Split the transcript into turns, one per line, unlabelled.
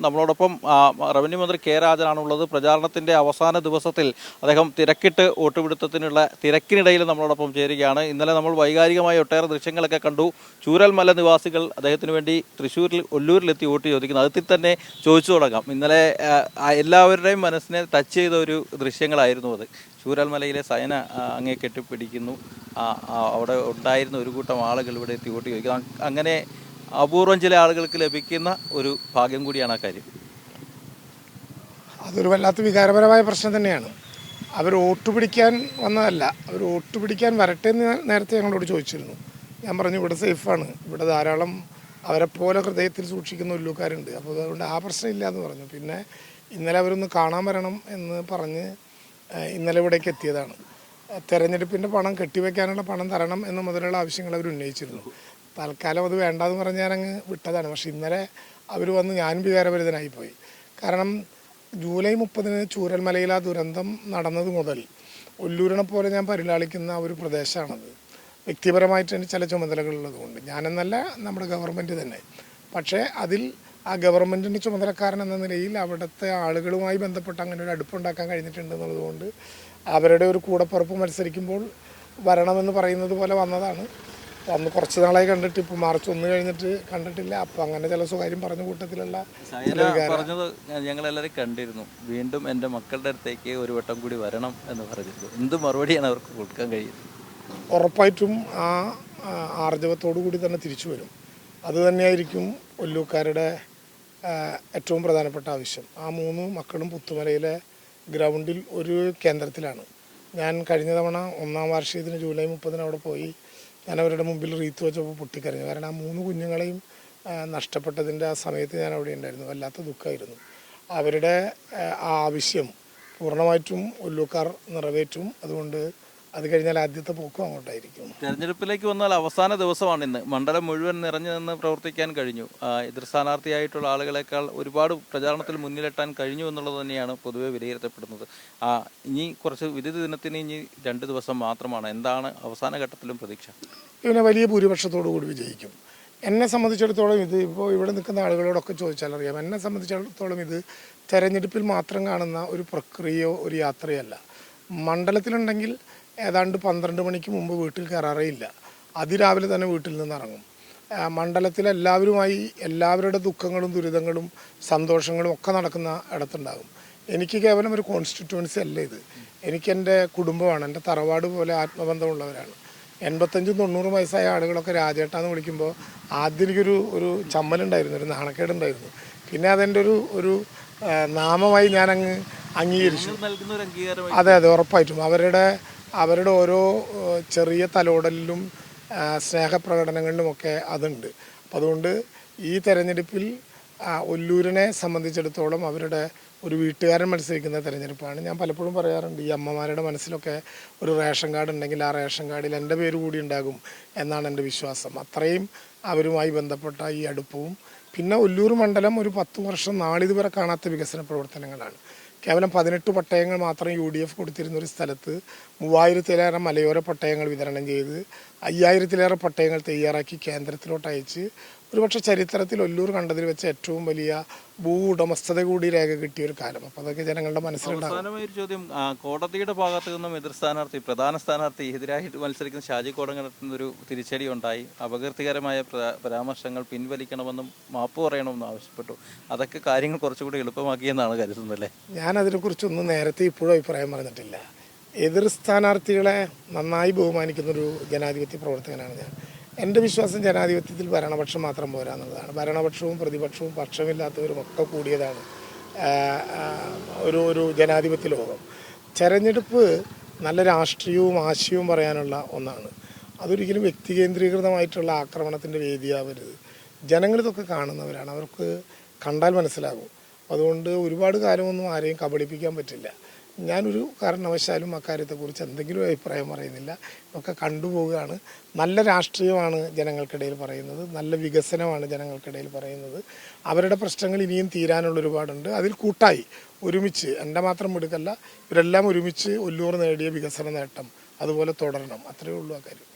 നമ്മളോടൊപ്പം റവന്യൂ മന്ത്രി കെ രാജനാണുള്ളത്. പ്രചാരണത്തിൻ്റെ അവസാന ദിവസത്തിൽ അദ്ദേഹം തിരക്കിട്ട് വോട്ടുപിടുത്തത്തിനുള്ള തിരക്കിനിടയിൽ നമ്മളോടൊപ്പം ചേരുകയാണ്. ഇന്നലെ നമ്മൾ വൈകാരികമായ ഒട്ടേറെ ദൃശ്യങ്ങളൊക്കെ കണ്ടു. ചൂരൽമല നിവാസികൾ അദ്ദേഹത്തിന് വേണ്ടി തൃശ്ശൂരിൽ ഒല്ലൂരിലെത്തി വോട്ട് ചോദിക്കുന്നു. അതിൽ തന്നെ ചോദിച്ചു തുടങ്ങാം. ഇന്നലെ എല്ലാവരുടെയും മനസ്സിനെ ടച്ച് ചെയ്ത ഒരു ദൃശ്യങ്ങളായിരുന്നു അത്. ചൂരൽമലയിലെ സയന അങ്ങേ കെട്ടിപ്പിടിക്കുന്നു. അവിടെ ഉണ്ടായിരുന്ന ഒരു കൂട്ടം ആളുകൾ ഇവിടെ എത്തി വോട്ട് ചോദിക്കുന്നു. അങ്ങനെ അപൂർവം ചില ആളുകൾക്ക് ലഭിക്കുന്ന ഒരു ഭാഗ്യം കൂടിയാണ് ആ കാര്യം.
അതൊരു വല്ലാത്ത വികാരപരമായ പ്രശ്നം തന്നെയാണ്. അവർ വോട്ട് പിടിക്കാൻ വന്നതല്ല, അവർ വോട്ട് പിടിക്കാൻ വരട്ടെ എന്ന് നേരത്തെ ഞങ്ങളോട് ചോദിച്ചിരുന്നു. ഞാൻ പറഞ്ഞു ഇവിടെ സേഫാണ്, ഇവിടെ ധാരാളം അവരെപ്പോലെ ഹൃദയത്തിൽ സൂക്ഷിക്കുന്ന ഉല്ലൂക്കാരുണ്ട്, അപ്പോൾ അതുകൊണ്ട് ആ പ്രശ്നമില്ല എന്ന് പറഞ്ഞു. പിന്നെ ഇന്നലെ അവരൊന്ന് കാണാൻ വരണം എന്ന് പറഞ്ഞ് ഇന്നലെ ഇവിടേക്ക് എത്തിയതാണ്. തെരഞ്ഞെടുപ്പിൻ്റെ പണം കെട്ടിവെക്കാനുള്ള പണം തരണം എന്ന മുതലുള്ള ആവശ്യങ്ങൾ അവർ ഉന്നയിച്ചിരുന്നു. തൽക്കാലം അത് വേണ്ടാന്ന് പറഞ്ഞ് ഞാനങ്ങ് വിട്ടതാണ്. പക്ഷെ ഇന്നലെ അവർ വന്ന് ഞാനും വികാരഭരിതനായിപ്പോയി. കാരണം ജൂലൈ 30 ചൂരൽമലയിൽ ആ ദുരന്തം നടന്നത് മുതൽ ഒല്ലൂരിനെ പോലെ ഞാൻ പരിലാളിക്കുന്ന ഒരു പ്രദേശമാണത്. വ്യക്തിപരമായിട്ട് എനിക്ക് ചില ചുമതലകളുള്ളതുകൊണ്ട് ഞാനെന്നല്ല, നമ്മുടെ ഗവൺമെൻറ് തന്നെ. പക്ഷേ അതിൽ ആ ഗവൺമെൻറ്റിൻ്റെ ചുമതലക്കാരൻ എന്ന നിലയിൽ അവിടുത്തെ ആളുകളുമായി ബന്ധപ്പെട്ട് അങ്ങനെ ഒരു അടുപ്പുണ്ടാക്കാൻ കഴിഞ്ഞിട്ടുണ്ട് എന്നുള്ളതുകൊണ്ട് അവരുടെ ഒരു കൂടപ്പുറപ്പ് മത്സരിക്കുമ്പോൾ വരണമെന്ന് പറയുന്നത് പോലെ വന്നതാണ്. അന്ന് കുറച്ച് നാളായി കണ്ടിട്ട്, ഇപ്പോൾ മാർച്ച് 1 കഴിഞ്ഞിട്ട് കണ്ടിട്ടില്ല. അപ്പം അങ്ങനെ ചില സ്വകാര്യം പറഞ്ഞ കൂട്ടത്തിലുള്ള
പറഞ്ഞത് ഞങ്ങളെല്ലാവരും കണ്ടിരുന്നു. വീണ്ടും എൻ്റെ മക്കളുടെ അടുത്തേക്ക് ഒരു വട്ടം കൂടി വരണം എന്ന് പറഞ്ഞിരുന്നു. എന്ത് മറുപടിയാണ് അവർക്ക് കൊടുക്കാൻ കഴിയുന്നത്?
ഉറപ്പായിട്ടും ആ ആർജവത്തോടു കൂടി തന്നെ തിരിച്ചു വരും. അതുതന്നെയായിരിക്കും ഒല്ലൂക്കാരുടെ ഏറ്റവും പ്രധാനപ്പെട്ട ആവശ്യം. ആ 3 മക്കളും പുത്തുമലയിലെ ഗ്രൗണ്ടിൽ ഒരു കേന്ദ്രത്തിലാണ്. ഞാൻ കഴിഞ്ഞ തവണ 1ാം വാർഷികത്തിന് ജൂലൈ 30 അവിടെ പോയി. ഞാൻ അവരുടെ മുമ്പിൽ റീത്ത് വെച്ചപ്പോൾ പൊട്ടിക്കരഞ്ഞു. കാരണം ആ 3 കുഞ്ഞുങ്ങളെയും നഷ്ടപ്പെട്ടതിൻ്റെ ആ സമയത്ത് ഞാൻ അവിടെ ഉണ്ടായിരുന്നു. വല്ലാത്ത ദുഃഖമായിരുന്നു. അവരുടെ ആ ആവശ്യം പൂർണ്ണമായിട്ടും ഒല്ലൂക്കാർ നിറവേറ്റും. അതുകൊണ്ട് അത് കഴിഞ്ഞാൽ ആദ്യത്തെ പോക്കും അങ്ങോട്ടായിരിക്കും.
തെരഞ്ഞെടുപ്പിലേക്ക് വന്നാൽ അവസാന ദിവസമാണ് ഇന്ന്. മണ്ഡലം മുഴുവൻ നിറഞ്ഞു നിന്ന് പ്രവർത്തിക്കാൻ കഴിഞ്ഞു. എതിർ സ്ഥാനാർത്ഥിയായിട്ടുള്ള ആളുകളെക്കാൾ ഒരുപാട് പ്രചാരണത്തിൽ മുന്നിലെത്താൻ കഴിഞ്ഞു എന്നുള്ളത് തന്നെയാണ് പൊതുവെ വിലയിരുത്തപ്പെടുന്നത്. ഇനി കുറച്ച് വിധി ദിനത്തിന് ഇനി 2 ദിവസം മാത്രമാണ്. എന്താണ് അവസാന ഘട്ടത്തിലും പ്രതീക്ഷ?
പിന്നെ വലിയ ഭൂരിപക്ഷത്തോടു കൂടി വിജയിക്കും. എന്നെ സംബന്ധിച്ചിടത്തോളം ഇത് ഇപ്പോൾ ഇവിടെ നിൽക്കുന്ന ആളുകളോടൊക്കെ ചോദിച്ചാൽ അറിയാം. എന്നെ സംബന്ധിച്ചിടത്തോളം ഇത് തെരഞ്ഞെടുപ്പിൽ മാത്രം കാണുന്ന ഒരു പ്രക്രിയയോ ഒരു യാത്രയല്ല. മണ്ഡലത്തിലുണ്ടെങ്കിൽ ഏതാണ്ട് 12 മണിക്ക് മുമ്പ് വീട്ടിൽ കയറാറേയില്ല. അതിരാവിലെ തന്നെ വീട്ടിൽ നിന്ന് ഇറങ്ങും. മണ്ഡലത്തിലെല്ലാവരുമായി എല്ലാവരുടെ ദുഃഖങ്ങളും ദുരിതങ്ങളും സന്തോഷങ്ങളും ഒക്കെ നടക്കുന്ന ഇടത്തുണ്ടാകും. എനിക്ക് കേവലം ഒരു കോൺസ്റ്റിറ്റ്യുവൻസി അല്ല ഇത്. എനിക്കെൻ്റെ കുടുംബമാണ്, എൻ്റെ തറവാട് പോലെ ആത്മബന്ധമുള്ളവരാണ്. 85-90 വയസ്സായ ആളുകളൊക്കെ രാജേട്ടാന്ന് വിളിക്കുമ്പോൾ ആദ്യം എനിക്കൊരു ചമ്മലുണ്ടായിരുന്നു, ഒരു നാണക്കേടുണ്ടായിരുന്നു. പിന്നെ അതെൻ്റെ ഒരു നാമമായി ഞാനങ്ങ് അംഗീകരിച്ചു. അതെ, ഉറപ്പായിട്ടും അവരുടെ ഓരോ ചെറിയ തലോടലിലും സ്നേഹപ്രകടനങ്ങളിലുമൊക്കെ അതുണ്ട്. അപ്പം അതുകൊണ്ട് ഈ തെരഞ്ഞെടുപ്പിൽ ഒല്ലൂരിനെ സംബന്ധിച്ചിടത്തോളം അവരുടെ ഒരു വീട്ടുകാരൻ മത്സരിക്കുന്ന തെരഞ്ഞെടുപ്പാണ്. ഞാൻ പലപ്പോഴും പറയാറുണ്ട്, ഈ അമ്മമാരുടെ മനസ്സിലൊക്കെ ഒരു റേഷൻ കാർഡ് ഉണ്ടെങ്കിൽ ആ റേഷൻ കാർഡിൽ എൻ്റെ പേര് കൂടി ഉണ്ടാകും എന്നാണ് എൻ്റെ വിശ്വാസം. അത്രയും അവരുമായി ബന്ധപ്പെട്ട ഈ അടുപ്പവും. പിന്നെ ഒല്ലൂർ മണ്ഡലം ഒരു 10 വർഷം നാളിതുവരെ കാണാത്ത വികസന പ്രവർത്തനങ്ങളാണ്. കേവലം 18 പട്ടയങ്ങൾ മാത്രം UDF കൊടുത്തിരുന്ന ഒരു സ്ഥലത്ത് 3000-ലേറെ മലയോര പട്ടയങ്ങൾ വിതരണം ചെയ്ത് 5000-ലേറെ പട്ടയങ്ങൾ തയ്യാറാക്കി കേന്ദ്രത്തിലോട്ട് അയച്ച് ഒരുപക്ഷെ ചരിത്രത്തിൽ ഒല്ലൂർ കണ്ടതിൽ വെച്ച് ഏറ്റവും വലിയ ഭൂ ഉടമസ്ഥത കൂടി രേഖ കിട്ടിയ ഒരു കാലം. അപ്പോൾ അതൊക്കെ ജനങ്ങളുടെ മനസ്സിലുണ്ടാകും.
ഒരു ചോദ്യം, കോടതിയുടെ ഭാഗത്തു നിന്നും പ്രധാന സ്ഥാനാർത്ഥി എതിരായിട്ട് മത്സരിക്കുന്ന ഷാജി കോടങ്ങനത്തിന് ഒരു തിരിച്ചടി ഉണ്ടായി. അപകീർത്തികരമായ പരാമർശങ്ങൾ പിൻവലിക്കണമെന്നും മാപ്പ് പറയണമെന്നും ആവശ്യപ്പെട്ടു. അതൊക്കെ കാര്യങ്ങൾ കുറച്ചുകൂടി എളുപ്പമാക്കിയെന്നാണ് കരുതുന്നല്ലേ?
ഞാൻ അതിനെക്കുറിച്ചൊന്നും നേരത്തെ ഇപ്പോഴും അഭിപ്രായം പറഞ്ഞിട്ടില്ല. എതിർ സ്ഥാനാർത്ഥികളെ നന്നായി ബഹുമാനിക്കുന്നൊരു ജനാധിപത്യ പ്രവർത്തകനാണ് ഞാൻ. എൻ്റെ വിശ്വാസം ജനാധിപത്യത്തിൽ ഭരണപക്ഷം മാത്രം പോരാ എന്നുള്ളതാണ്. ഭരണപക്ഷവും പ്രതിപക്ഷവും പക്ഷമില്ലാത്തവരും ഒക്കെ കൂടിയതാണ് ഒരു ജനാധിപത്യ ലോകം. തെരഞ്ഞെടുപ്പ് നല്ല രാഷ്ട്രീയവും ആശയവും പറയാനുള്ള ഒന്നാണ്. അതൊരിക്കലും വ്യക്തി കേന്ദ്രീകൃതമായിട്ടുള്ള ആക്രമണത്തിൻ്റെ വേദിയാവരുത്. ജനങ്ങളിതൊക്കെ കാണുന്നവരാണ്, അവർക്ക് കണ്ടാൽ മനസ്സിലാകും. അതുകൊണ്ട് ഒരുപാട് കാലമൊന്നും ആരെയും കബളിപ്പിക്കാൻ പറ്റില്ല. ഞാനൊരു കാരണവശാലും അക്കാര്യത്തെക്കുറിച്ച് എന്തെങ്കിലും അഭിപ്രായം പറയുന്നില്ല. ഒക്കെ കണ്ടുപോവുകയാണ്. നല്ല രാഷ്ട്രീയമാണ് ജനങ്ങൾക്കിടയിൽ പറയുന്നത്, നല്ല വികസനമാണ് ജനങ്ങൾക്കിടയിൽ പറയുന്നത്. അവരുടെ പ്രശ്നങ്ങൾ ഇനിയും തീരാനുള്ള ഒരുപാടുണ്ട്. അതിൽ കൂട്ടായി ഒരുമിച്ച്, എൻ്റെ മാത്രം മിടുക്കല്ല, ഇവരെല്ലാം ഒരുമിച്ച് ഒല്ലൂർ നേടിയ വികസന നേട്ടം അതുപോലെ തുടരണം. അത്രയേ ഉള്ളൂ ആ കാര്യം.